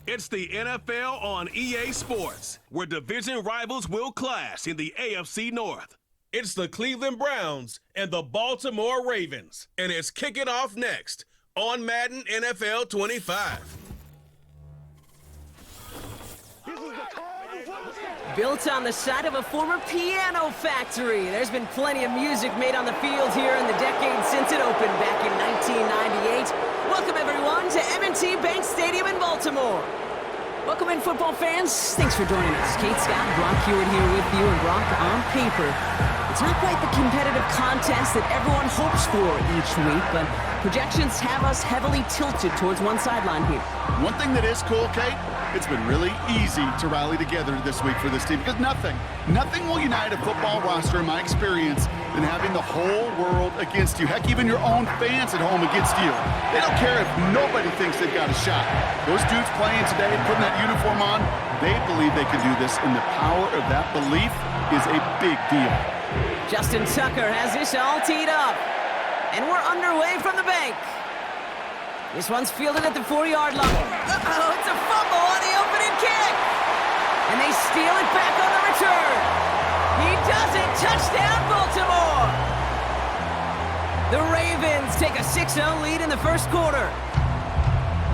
It's the NFL on EA Sports, where division rivals will clash in the AFC North. It's the Cleveland Browns and the Baltimore Ravens, and it's kicking off next on Madden NFL 25. Built on the side of a former piano factory, there's been plenty of music made on the field here in the decade since it opened back in 1998. Welcome everyone to M&T Bank Stadium in Baltimore. Welcome in, football fans. Thanks for joining us. Kate, Scott, Brock Hewitt here with you, and Brock, on paper, it's not quite the competitive contest that everyone hopes for each week, but projections have us heavily tilted towards one sideline here. One thing that is cool, Kate, it's been really easy to rally together this week for this team, because nothing will unite a football roster, in my experience, than having the whole world against you. Heck, even your own fans at home against you. They don't care if nobody thinks they've got a shot. Those dudes playing today, putting that uniform on, they believe they can do this, and the power of that belief is a big deal. Justin Tucker has this all teed up, and we're underway from the bank. This one's fielded at the 4-yard line. Uh-oh, it's a fumble on the opening kick. And they steal it back on the return. He does it. Touchdown, Baltimore. The Ravens take a 6-0 lead in the first quarter.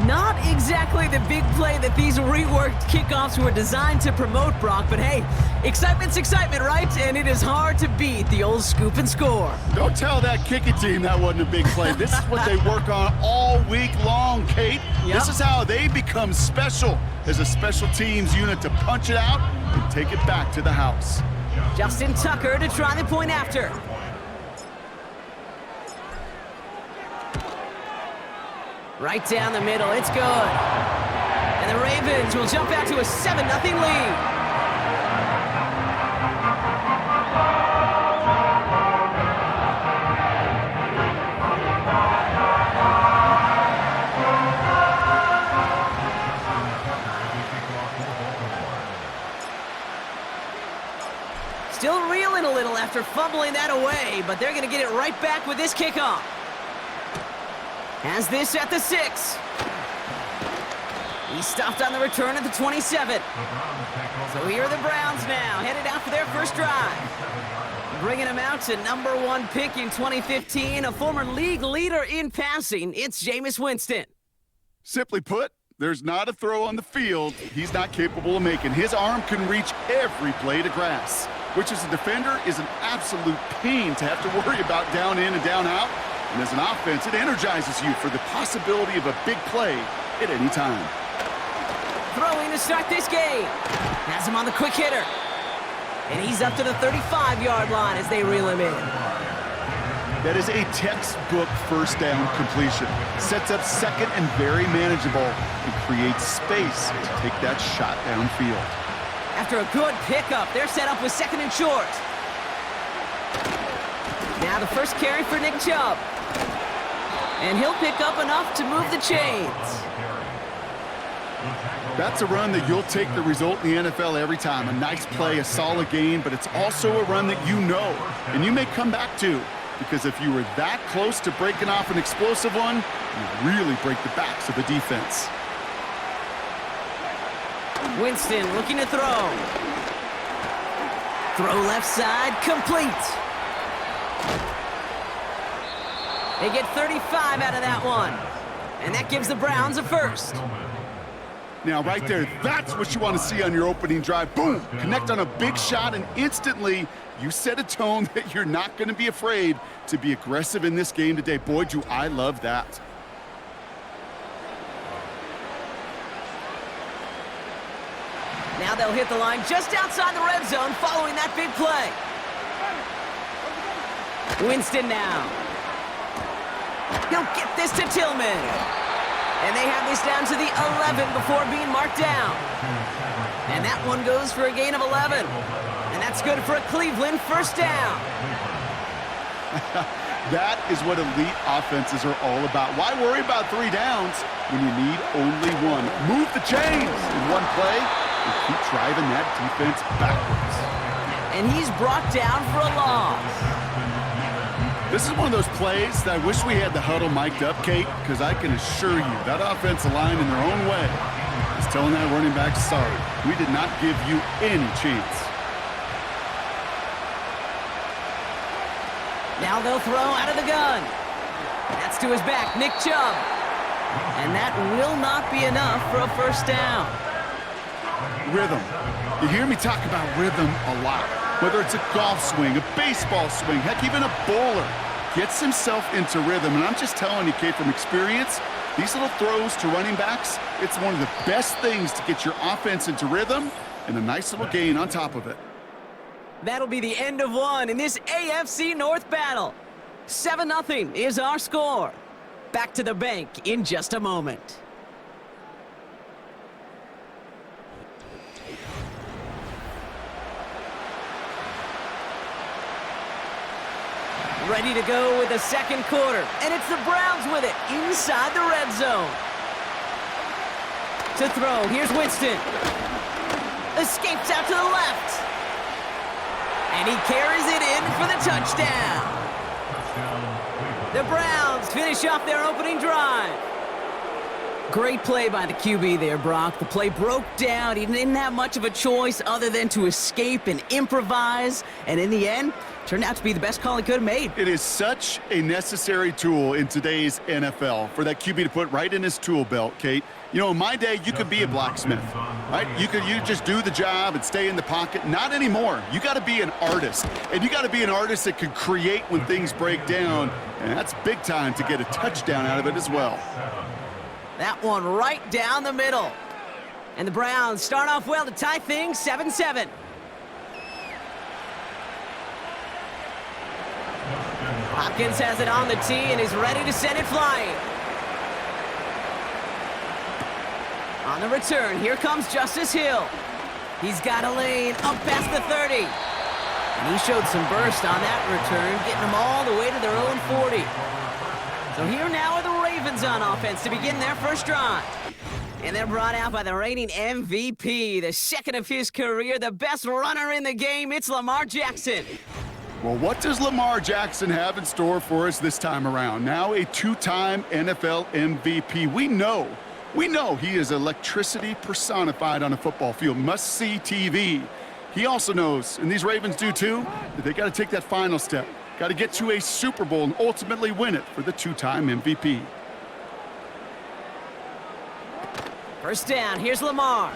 Not exactly the big play that these reworked kickoffs were designed to promote, Brock, but hey, excitement's excitement, right? And it is hard to beat the old scoop and score. Don't tell that kicking team that wasn't a big play. This is what they work on all week long, Kate. Yep. This is how they become special as a special teams unit, to punch it out and take it back to the house. Justin Tucker to try the point after. Right down the middle, it's good. And the Ravens will jump out to a 7-0 lead. Still reeling a little after fumbling that away, but they're going to get it right back with this kickoff. Has this at the 6. He stopped on the return at the 27. So here are the Browns now, headed out for their first drive. Bringing them out to #1 pick in 2015, a former league leader in passing, it's Jameis Winston. Simply put, there's not a throw on the field he's not capable of making. His arm can reach every blade of grass, which as a defender is an absolute pain to have to worry about down in and down out. And as an offense, it energizes you for the possibility of a big play at any time. Throwing to start this game. Has him on the quick hitter. And he's up to the 35-yard line as they reel him in. That is a textbook first down completion. Sets up second and very manageable, and creates space to take that shot downfield. After a good pickup, they're set up with second and short. Now the first carry for Nick Chubb. And he'll pick up enough to move the chains. That's a run that you'll take the result in the NFL every time. A nice play, a solid game, but it's also a run that you know, and you may come back to, because if you were that close to breaking off an explosive one, you really break the backs of the defense. Winston looking to throw. Throw left side, complete. They get 35 out of that one. And that gives the Browns a first. Now, right there, that's what you want to see on your opening drive. Boom! Connect on a big shot, and instantly you set a tone that you're not going to be afraid to be aggressive in this game today. Boy, do I love that. Now they'll hit the line just outside the red zone following that big play. Winston now. He'll get this to Tillman. And they have this down to the 11 before being marked down. And that one goes for a gain of 11. And that's good for a Cleveland first down. That is what elite offenses are all about. Why worry about 3 downs when you need only 1? Move the chains in one play and keep driving that defense backwards. And he's brought down for a loss. This is one of those plays that I wish we had the huddle mic'd up, Kate, because I can assure you that offensive line in their own way is telling that running back, sorry, we did not give you any chance. Now they'll throw out of the gun. That's to his back, Nick Chubb. And that will not be enough for a first down. Rhythm. You hear me talk about rhythm a lot. Whether it's a golf swing, a baseball swing, heck, even a bowler gets himself into rhythm. And I'm just telling you, Kate, from experience, these little throws to running backs, it's one of the best things to get your offense into rhythm and a nice little gain on top of it. That'll be the end of one in this AFC North battle. 7-0 is our score. Back to the bank in just a moment. Ready to go with the second quarter, and it's the Browns with it inside the red zone. To throw, here's Winston. Escapes out to the left. And he carries it in for the touchdown. The Browns finish off their opening drive. Great play by the QB there, Brock. The play broke down. He didn't have much of a choice other than to escape and improvise. And in the end, turned out to be the best call he could have made. It is such a necessary tool in today's NFL for that QB to put right in his tool belt, Kate. You know, in my day, you could be a blacksmith, right? You just do the job and stay in the pocket. Not anymore. You got to be an artist, and you got to be an artist that can create when things break down, and that's big time to get a touchdown out of it as well. That one right down the middle. And the Browns start off well to tie things 7-7. Hopkins has it on the tee and is ready to send it flying. On the return, here comes Justice Hill. He's got a lane up past the 30. And he showed some burst on that return, getting them all the way to their own 40. So here now are the Ravens on offense to begin their first drive. And they're brought out by the reigning MVP, the second of his career, the best runner in the game. It's Lamar Jackson. Well, what does Lamar Jackson have in store for us this time around? Now a two-time NFL MVP. We know he is electricity personified on a football field. Must-see TV. He also knows, and these Ravens do too, that they got to take that final step. Got to get to a Super Bowl and ultimately win it for the two-time MVP. First down, here's Lamar.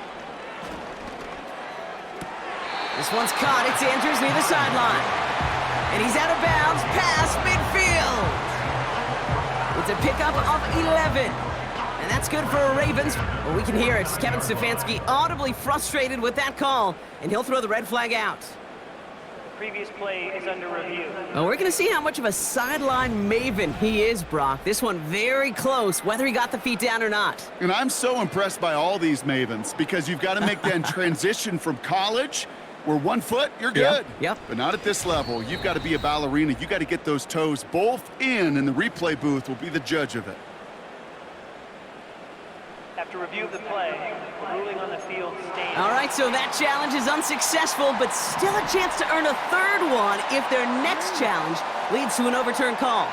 This one's caught, it's Andrews near the sideline. And he's out of bounds past midfield. It's a pickup of 11. And that's good for Ravens. Well, we can hear it. Kevin Stefanski audibly frustrated with that call, and he'll throw the red flag out. Previous play is under review. Well, we're going to see how much of a sideline maven he is, Brock. This one very close, whether he got the feet down or not. And I'm so impressed by all these mavens because you've got to make that transition from college where 1 foot, you're good. Yep. But not at this level. You've got to be a ballerina. You got to get those toes both in, and the replay booth will be the judge of it. After review of the play, ruling on the field stands. All right, so that challenge is unsuccessful, but still a chance to earn a third one if their next challenge leads to an overturned call.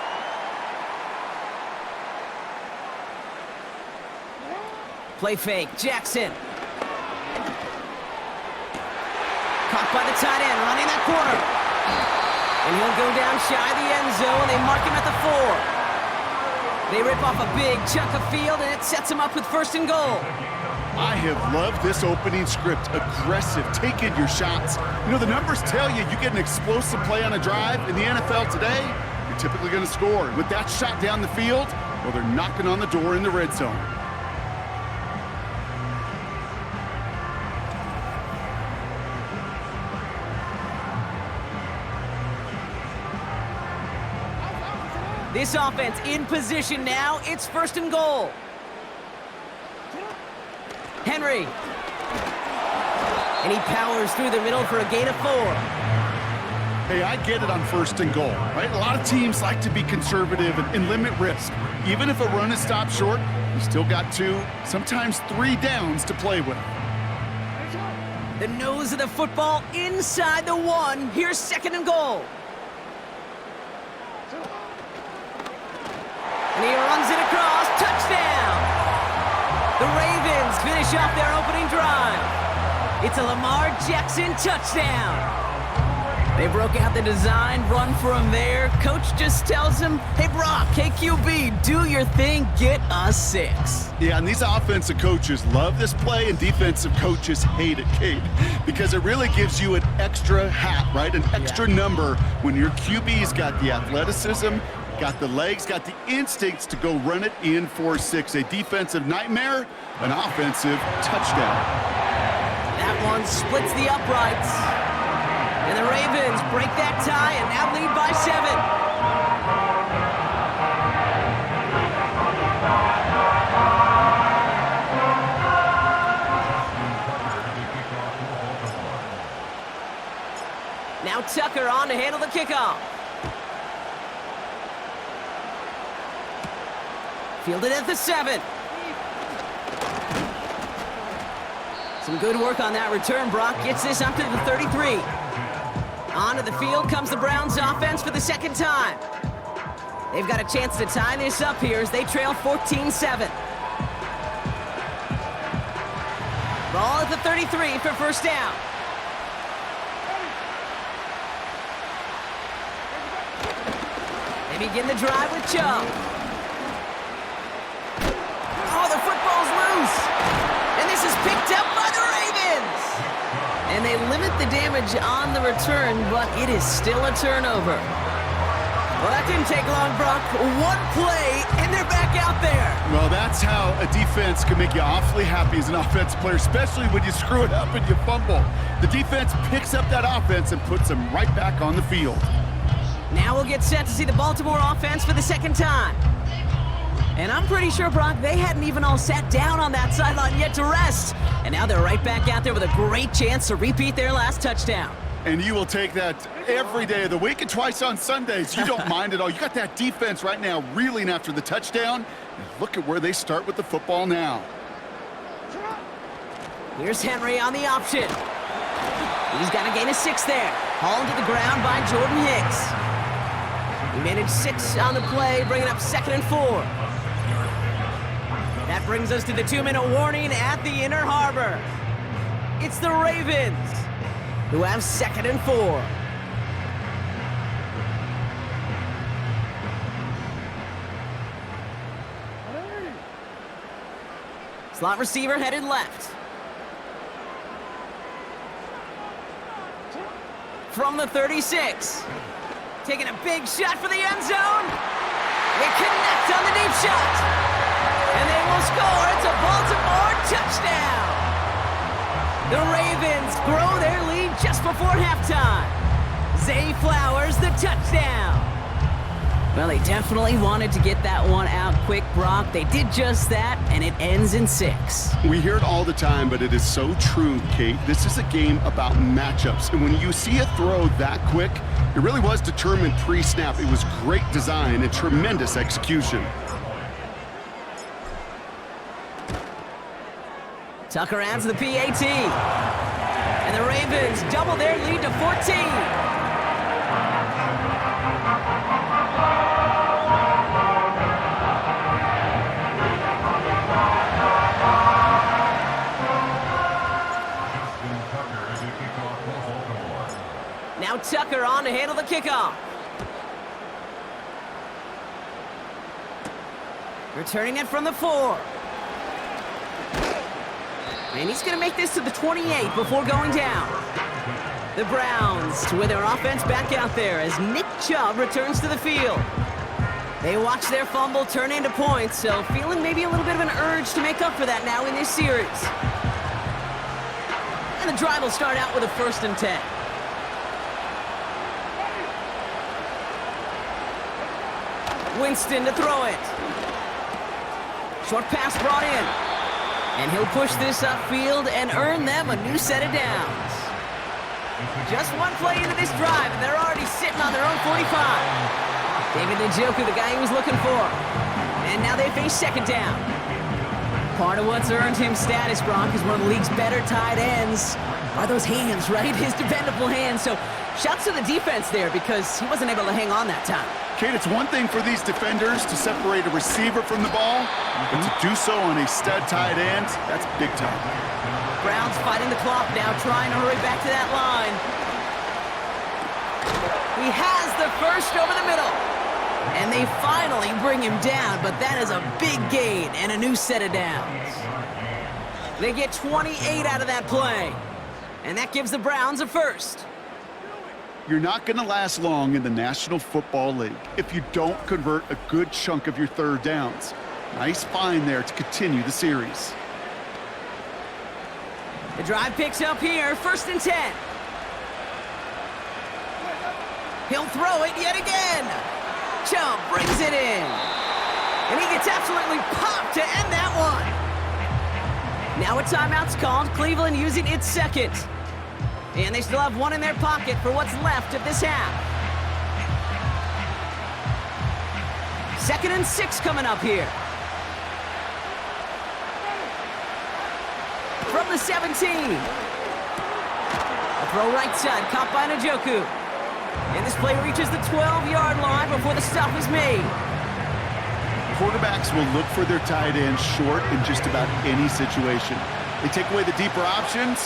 Play fake, Jackson. Caught by the tight end, running that corner. And he'll go down shy of the end zone. They mark him at the 4. They rip off a big chunk of field, and it sets him up with first and goal. I have loved this opening script. Aggressive, taking your shots. You know, the numbers tell you get an explosive play on a drive. In the NFL today, you're typically going to score. With that shot down the field, well, they're knocking on the door in the red zone. This offense in position now. It's first and goal. Henry. And he powers through the middle for a gain of 4. Hey, I get it on first and goal, right? A lot of teams like to be conservative and limit risk. Even if a run is stopped short, you still got 2, sometimes 3 downs to play with. The nose of the football inside the 1. Here's second and goal. And he runs it across. Touchdown! The Ravens finish off their opening drive. It's a Lamar Jackson touchdown. They broke out the design, run for him there. Coach just tells him, hey, Brock, hey, QB, do your thing, get us 6. Yeah, and these offensive coaches love this play, and defensive coaches hate it, Kate, because it really gives you an extra hat, right? An extra number when your QB's got the athleticism, got the legs, got the instincts to go run it in for 6. A defensive nightmare, an offensive touchdown. That one splits the uprights. And the Ravens break that tie and now lead by 7. Now Tucker on to handle the kickoff. Fielded at the 7. Some good work on that return. Brock gets this up to the 33. Onto the field comes the Browns offense for the second time. They've got a chance to tie this up here as they trail 14-7. Ball at the 33 for first down. They begin the drive with Chubb. Oh, the football's loose. And this is picked up by the Ravens. And they limit the damage on the return, but it is still a turnover. Well, that didn't take long, Brock. One play, and they're back out there. Well, that's how a defense can make you awfully happy as an offensive player, especially when you screw it up and you fumble. The defense picks up that offense and puts them right back on the field. Now we'll get set to see the Baltimore offense for the second time. And I'm pretty sure, Brock, they hadn't even all sat down on that sideline yet to rest. And now they're right back out there with a great chance to repeat their last touchdown. And you will take that every day of the week and twice on Sundays. You don't mind at all. You got that defense right now reeling after the touchdown. And look at where they start with the football now. Here's Henry on the option. He's got to gain a 6 there. Hauled to the ground by Jordan Hicks. He managed 6 on the play, bringing up 2nd and 4. That brings us to the 2-minute warning at the Inner Harbor. It's the Ravens who have 2nd and 4. Slot receiver headed left. From the 36. Taking a big shot for the end zone. They connect on the deep shot. And they will score. It's a Baltimore touchdown. The Ravens grow their lead just before halftime. Zay Flowers, the touchdown. Well, they definitely wanted to get that one out quick, Brock. They did just that, and it ends in 6. We hear it all the time, but it is so true, Kate. This is a game about matchups. And when you see a throw that quick, it really was determined pre-snap. It was great design and tremendous execution. Tucker adds the PAT. And the Ravens double their lead to 14. Now Tucker on to handle the kickoff. Returning it from the 4. And he's going to make this to the 28 before going down. The Browns with their offense back out there as Nick Chubb returns to the field. They watch their fumble turn into points, so feeling maybe a little bit of an urge to make up for that now in this series. And the drive will start out with a 1st and 10. Winston to throw it. Short pass brought in. And he'll push this upfield and earn them a new set of downs. Just one play into this drive, and they're already sitting on their own 45. David Njoku, the guy he was looking for. And now they face 2nd down. Part of what's earned him status, Brock, is one of the league's better tight ends. Are those hands, right? His dependable hands. So shouts to the defense there because he wasn't able to hang on that time. Kate, it's one thing for these defenders to separate a receiver from the ball, but to do so on a stud tight end, that's big time. Browns fighting the clock now, trying to hurry back to that line. He has the first over the middle. And they finally bring him down, but that is a big gain and a new set of downs. They get 28 out of that play. And that gives the Browns a first. You're not going to last long in the National Football League if you don't convert a good chunk of your third downs. Nice find there to continue the series. The drive picks up here, 1st and 10. He'll throw it yet again. Chubb brings it in. And he gets absolutely popped to end that one. Now a timeout's called, Cleveland using its second. And they still have one in their pocket for what's left of this half. 2nd and 6 coming up here. From the 17. A throw right side, caught by Njoku. And this play reaches the 12-yard line before the stop is made. Quarterbacks will look for their tight end short in just about any situation. They take away the deeper options.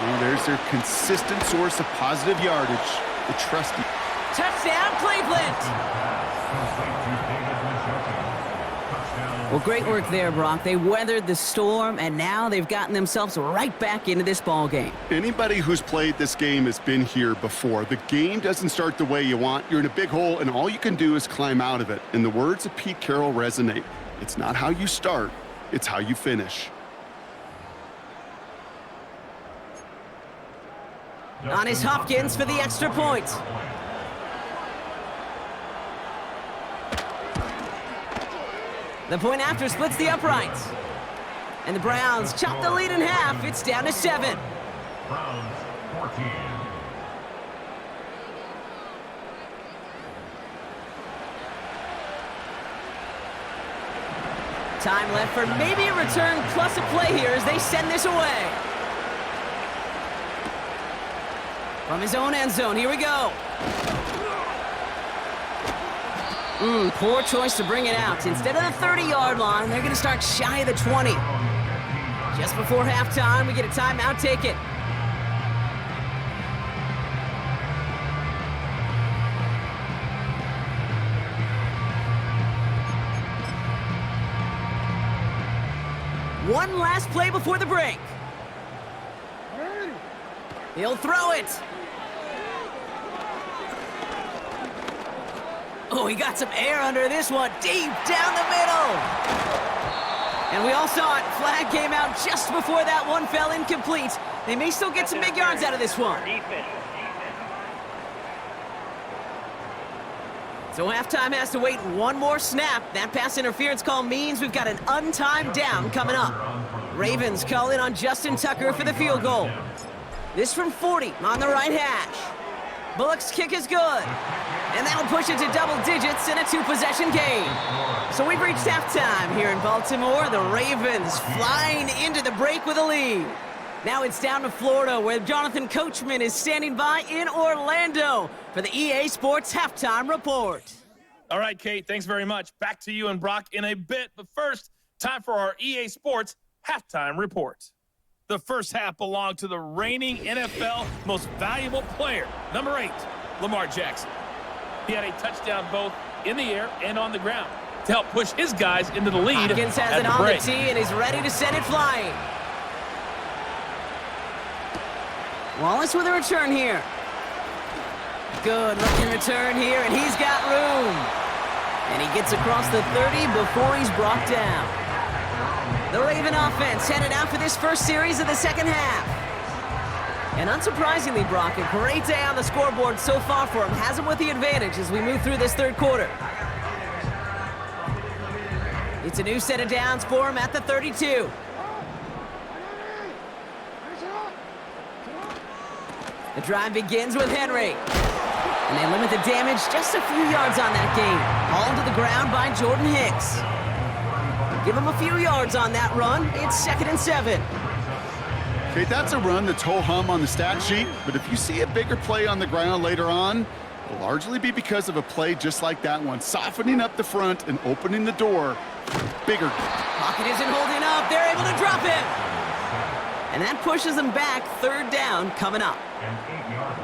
Well, there's their consistent source of positive yardage, the trusty. Touchdown, Cleveland! Well, great work there, Brock. They weathered the storm, and now they've gotten themselves right back into this ball game. Anybody who's played this game has been here before. The game doesn't start the way you want. You're in a big hole, and all you can do is climb out of it. And the words of Pete Carroll resonate. It's not how you start, it's how you finish. On is Hopkins for the extra point. The point after splits the uprights. And the Browns chop the lead in half. It's down to 7. Browns 14. Time left for maybe a return plus a play here as they send this away. From his own end zone, here we go. Poor choice to bring it out. Instead of the 30-yard line, they're going to start shy of the 20. Just before halftime, we get a timeout taken. One last play before the break. He'll throw it. Oh, he got some air under this one, deep down the middle. And we all saw it. Flag came out just before that one fell incomplete. They may still get some big yards out of this one. So halftime has to wait one more snap. That pass interference call means we've got an untimed down coming up. Ravens call in on Justin Tucker for the field goal. This from 40 on the right hash. Bullock's kick is good. And that'll push it to double digits in a 2-possession game. So we've reached halftime here in Baltimore. The Ravens flying into the break with a lead. Now it's down to Florida, where Jonathan Coachman is standing by in Orlando for the EA Sports Halftime Report. All right, Kate, thanks very much. Back to you and Brock in a bit. But first, time for our EA Sports Halftime Report. The first half belonged to the reigning NFL most valuable player, number 8, Lamar Jackson. He had a touchdown both in the air and on the ground to help push his guys into the lead. Hopkins has it on the tee and is ready to send it flying. Wallace with a return here. Good looking return here, and he's got room. And he gets across the 30 before he's brought down. The Raven offense headed out for this first series of the second half. And unsurprisingly, Brock, a great day on the scoreboard so far for him. Has him with the advantage as we move through this third quarter. It's a new set of downs for him at the 32. The drive begins with Henry. And they limit the damage just a few yards on that game. Hauled to the ground by Jordan Hicks. Give him a few yards on that run. It's 2nd and 7. Okay, that's a run that's ho-hum on the stat sheet, but if you see a bigger play on the ground later on, will largely be because of a play just like that one, softening up the front and opening the door bigger. Pocket isn't holding up. They're able to drop him. And that pushes them back. Third down coming up.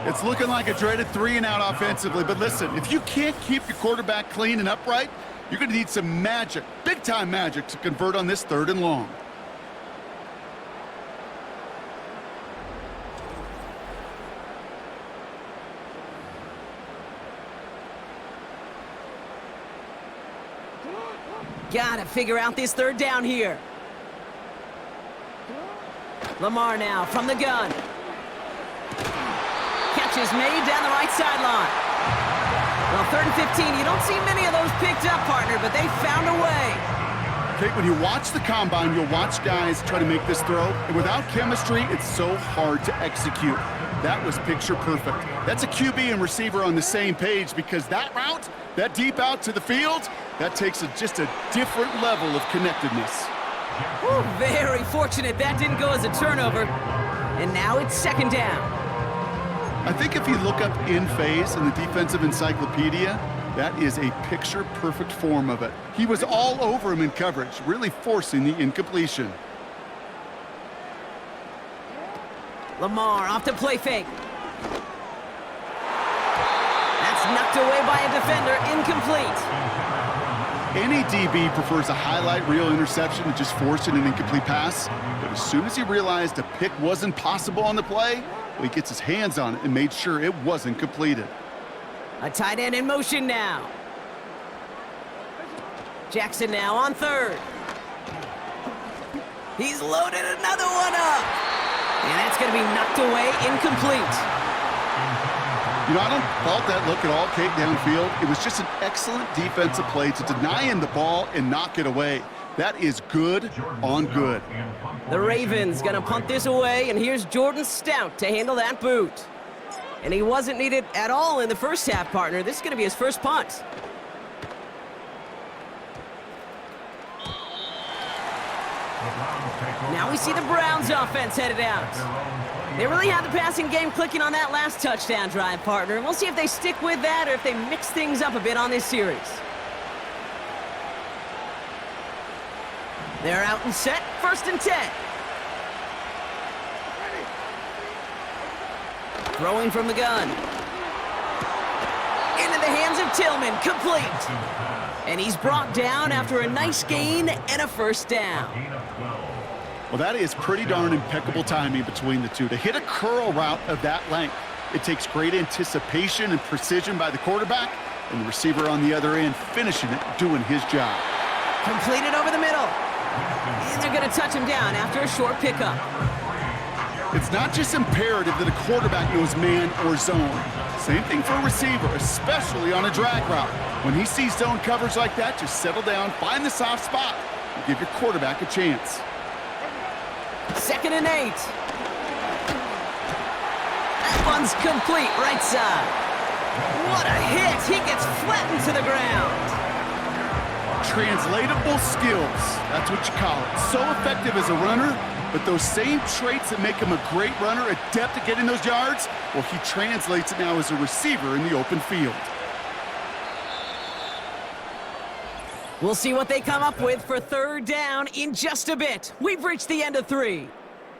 It's looking like a dreaded 3-and-out offensively, but listen, if you can't keep your quarterback clean and upright, you're going to need some magic, big-time magic, to convert on this 3rd and long. Gotta figure out this 3rd down here. Lamar now from the gun. Catch is made down the right sideline. Well, 3rd and 15, you don't see many of those picked up, partner, but they found a way. Okay, when you watch the combine, you'll watch guys try to make this throw, and without chemistry, it's so hard to execute. That was picture perfect. That's a QB and receiver on the same page, because that route, that deep out to the field, that takes just a different level of connectedness. Ooh, very fortunate that didn't go as a turnover. And now it's 2nd down. I think if you look up in phase in the defensive encyclopedia, that is a picture-perfect form of it. He was all over him in coverage, really forcing the incompletion. Lamar off to play fake. That's knocked away by a defender, incomplete. Any DB prefers a highlight reel interception to just forcing an incomplete pass. But as soon as he realized a pick wasn't possible on the play, well, he gets his hands on it and made sure it wasn't completed. A tight end in motion now. Jackson now on 3rd. He's loaded another one up. And that's going to be knocked away, incomplete. You know, I don't fault that look at all, Kate, downfield. It was just an excellent defensive play to deny him the ball and knock it away. That is good on good. The Ravens going to punt this away, and here's Jordan Stout to handle that boot. And he wasn't needed at all in the first half, partner. This is going to be his first punt. Now we see the Browns offense headed out. They really had the passing game clicking on that last touchdown drive, partner. And we'll see if they stick with that or if they mix things up a bit on this series. They're out and set. 1st and 10. Throwing from the gun. Into the hands of Tillman. Complete. And he's brought down after a nice gain and a 1st down. Well, that is pretty darn impeccable timing between the two. To hit a curl route of that length, it takes great anticipation and precision by the quarterback, and the receiver on the other end finishing it, doing his job. Completed over the middle. And they're going to touch him down after a short pickup. It's not just imperative that a quarterback knows man or zone. Same thing for a receiver, especially on a drag route. When he sees zone coverage like that, just settle down, find the soft spot, and give your quarterback a chance. 2nd and 8. That one's complete, right side. What a hit. He gets flattened to the ground. Translatable skills. That's what you call it. So effective as a runner, but those same traits that make him a great runner, adept at getting those yards, well, he translates it now as a receiver in the open field. We'll see what they come up with for 3rd down in just a bit. We've reached the end of 3.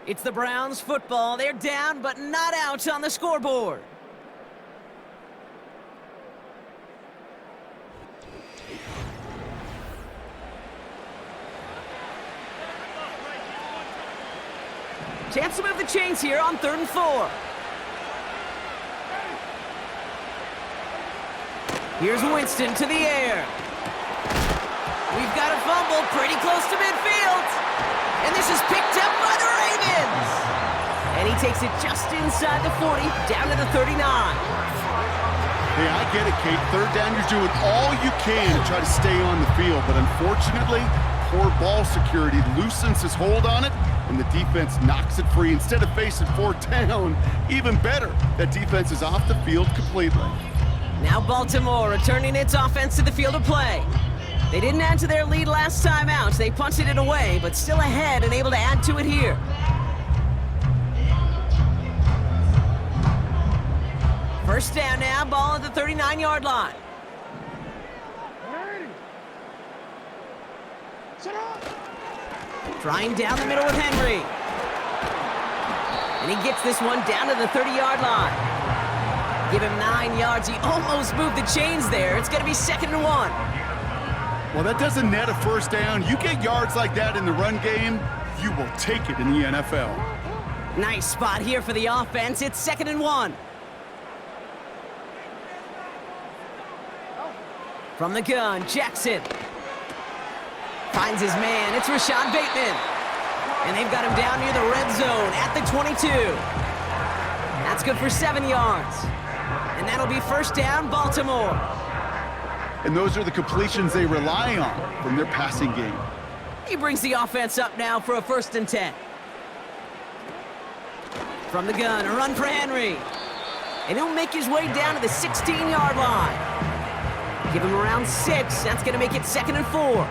It's the Browns football. They're down, but not out on the scoreboard. Chance to move the chains here on 3rd and 4. Here's Winston to the air. We've got a fumble pretty close to midfield. And this is picked up by the Ravens. And he takes it just inside the 40, down to the 39. Hey, I get it, Kate. 3rd down, you're doing all you can to try to stay on the field. But unfortunately, poor ball security loosens his hold on it, and the defense knocks it free. Instead of facing 4th down, even better, that defense is off the field completely. Now Baltimore returning its offense to the field of play. They didn't add to their lead last time out. They punted it away, but still ahead and able to add to it here. First down now, ball at the 39-yard line. Trying down the middle with Henry. And he gets this one down to the 30-yard line. Give him 9 yards. He almost moved the chains there. It's going to be 2nd and 1. Well, that doesn't net a first down. You get yards like that in the run game, you will take it in the NFL. Nice spot here for the offense. It's 2nd and 1. From the gun, Jackson. Finds his man. It's Rashad Bateman. And they've got him down near the red zone at the 22. That's good for 7 yards. And that'll be first down, Baltimore. And those are the completions they rely on from their passing game. He brings the offense up now for a 1st and 10. From the gun, a run for Henry. And he'll make his way down to the 16-yard line. Give him around 6. That's going to make it 2nd and 4.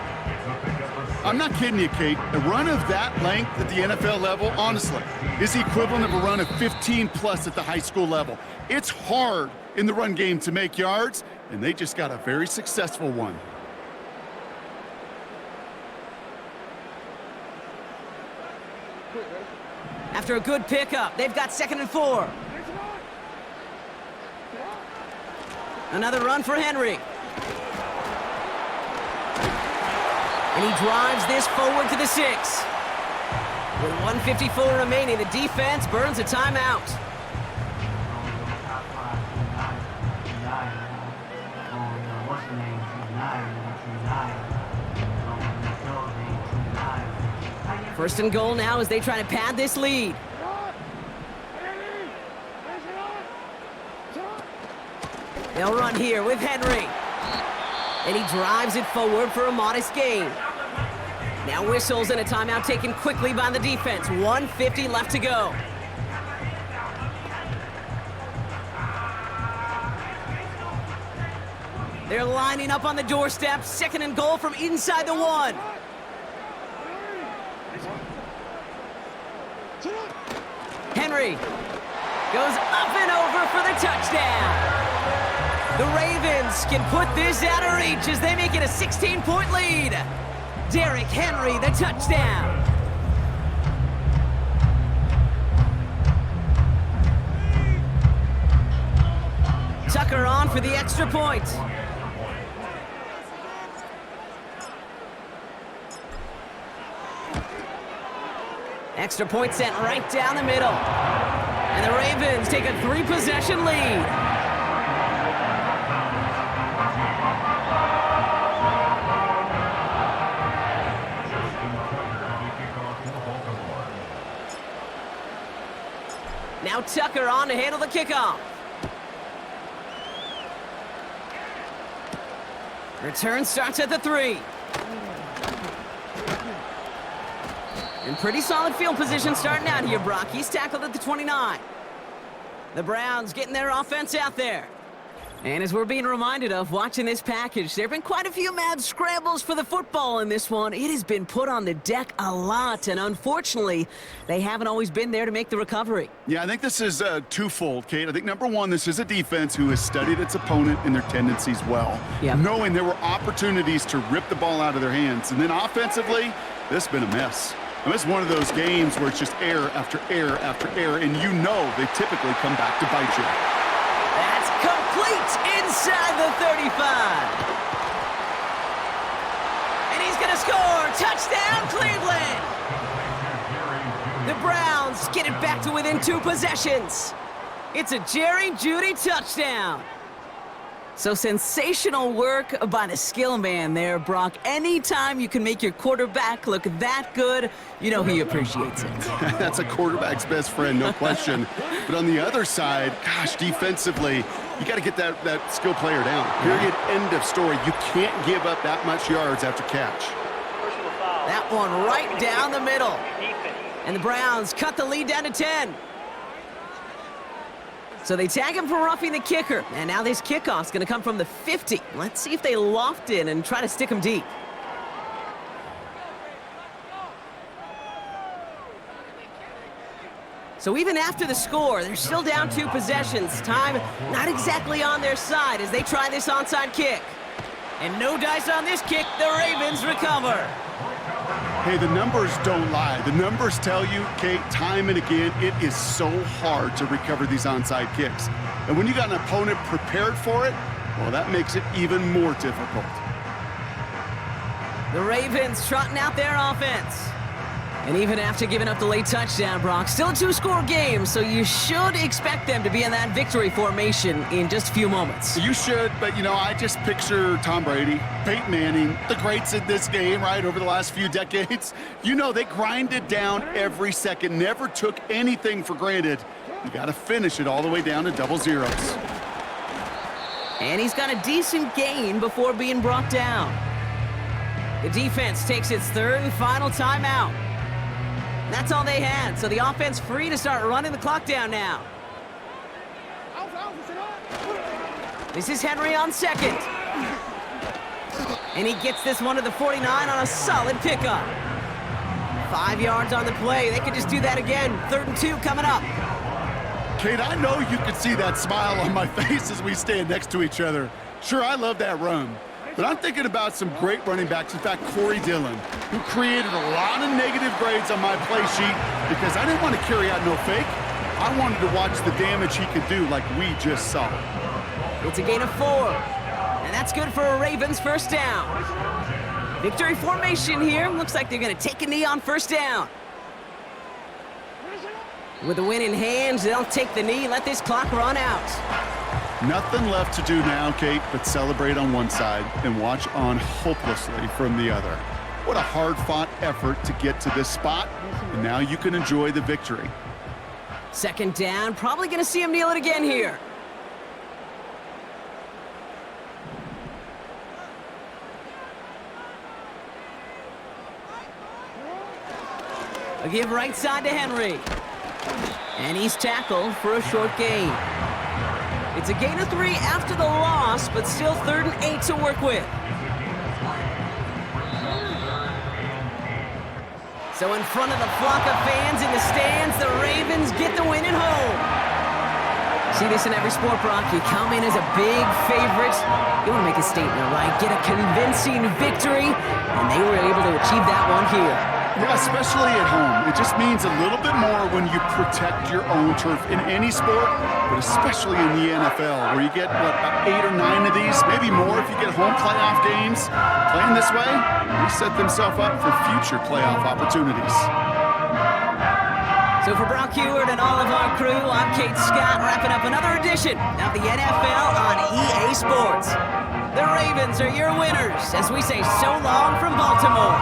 I'm not kidding you, Kate. A run of that length at the NFL level, honestly, is the equivalent of a run of 15+ at the high school level. It's hard in the run game to make yards, and they just got a very successful one. After a good pickup, they've got 2nd and 4. Another run for Henry. And he drives this forward to the 6. With 1:54 remaining, the defense burns a timeout. First and goal now as they try to pad this lead. They'll run here with Henry. And he drives it forward for a modest gain. Now whistles and a timeout taken quickly by the defense. 1:50 left to go. They're lining up on the doorstep. 2nd and goal from inside the 1. Henry goes up and over for the touchdown. The Ravens can put this out of reach as they make it a 16-point lead. Derrick Henry, the touchdown. Tucker on for the extra point. Extra point sent right down the middle. And the Ravens take a 3-possession lead. Now Tucker on to handle the kickoff. Return starts at the 3. And pretty solid field position starting out here, Brock. He's tackled at the 29. The Browns getting their offense out there. And as we're being reminded of watching this package, there have been quite a few mad scrambles for the football in this one. It has been put on the deck a lot, and unfortunately, they haven't always been there to make the recovery. Yeah, I think this is twofold, Kate. I think, number one, this is a defense who has studied its opponent and their tendencies well, knowing there were opportunities to rip the ball out of their hands. And then offensively, this has been a mess. And this is one of those games where it's just error after error after error, and you know they typically come back to bite you. That's complete inside the 35. And he's going to score. Touchdown, Cleveland. The Browns get it back to within 2 possessions. It's a Jerry Jeudy touchdown. So sensational work by the skill man there, Brock. Anytime you can make your quarterback look that good, you know he appreciates it. That's a quarterback's best friend, no question. But on the other side, gosh, defensively, you got to get that skill player down. Period, end of story. You can't give up that much yards after catch. That one right down the middle. And the Browns cut the lead down to 10. So they tag him for roughing the kicker. And now this kickoff's going to come from the 50. Let's see if they loft in and try to stick him deep. So even after the score, they're still down 2 possessions. Time not exactly on their side as they try this onside kick. And no dice on this kick, the Ravens recover. Hey, the numbers don't lie. The numbers tell you, Kate, time and again, it is so hard to recover these onside kicks. And when you got an opponent prepared for it, well, that makes it even more difficult. The Ravens trotting out their offense. And even after giving up the late touchdown, Brock, still a 2-score game, so you should expect them to be in that victory formation in just a few moments. You should, but, I just picture Tom Brady, Peyton Manning, the greats in this game, right, over the last few decades. They grinded down every second, never took anything for granted. You got to finish it all the way down to double zeros. And he's got a decent gain before being brought down. The defense takes its 3rd and final timeout. That's all they had, so the offense free to start running the clock down now. This is Henry on 2nd. And he gets this one to the 49 on a solid pickup. 5 yards on the play. They could just do that again. 3rd and 2 coming up. Kate, I know you can see that smile on my face as we stand next to each other. Sure, I love that run. But I'm thinking about some great running backs. In fact, Corey Dillon, who created a lot of negative grades on my play sheet because I didn't want to carry out no fake. I wanted to watch the damage he could do like we just saw. It's a gain of 4. And that's good for a Ravens first down. Victory formation here. Looks like they're going to take a knee on first down. With the win in hand, they'll take the knee, let this clock run out. Nothing left to do now, Kate, but celebrate on one side and watch on hopelessly from the other. What a hard-fought effort to get to this spot, and now you can enjoy the victory. 2nd down, probably going to see him kneel it again here. A give right side to Henry. And he's tackled for a short gain. It's a gain of 3 after the loss, but still 3rd and 8 to work with. So in front of the flock of fans in the stands, the Ravens get the win at home. See this in every sport, Brock. You come in as a big favorite. You want to make a statement, right? Get a convincing victory, and they were able to achieve that one here. Yeah, especially at home. It just means a little bit more when you protect your own turf in any sport, but especially in the NFL, where you get, about 8 or 9 of these, maybe more if you get home playoff games. Playing this way, they set themselves up for future playoff opportunities. So for Brock Heward and all of our crew, I'm Kate Scott, wrapping up another edition of the NFL on EA Sports. The Ravens are your winners as we say so long from Baltimore.